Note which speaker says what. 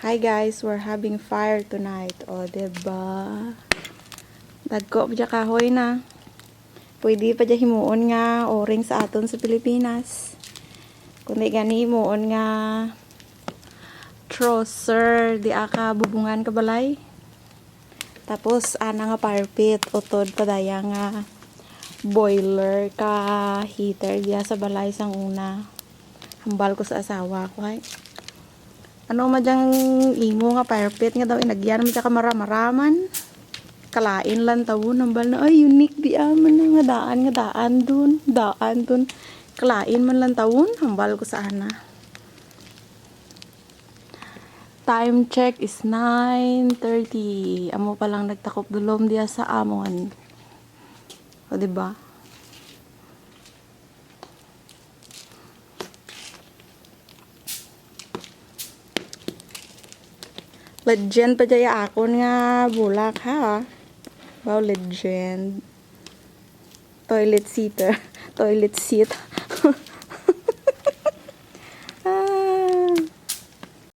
Speaker 1: Hi guys, we're having fire tonight. O, diba? Dagko pa dya kahoy na. Pwede pa dya himuon nga o-ring sa aton sa Pilipinas. Kundi gani himuon nga trouser, di aka bubungan ka balay. Tapos, ana nga fire pit. Utod padaya nga boiler ka heater diya sa balay sang una. Hambal ko sa asawa ko ay. Ano madyang imo nga fire pit nga daw inagyan mo ka maramaraman. Kalain lang tawon hambal na ay unique di aman nga daan dun. Kalain man lang tawon hambal ko sa ana. Time check is 9:30. Amo pa lang nagtakop dulom diya sa amon. O diba? Legend pa dya akon nga bulak ha. Wow, legend. Toilet seat.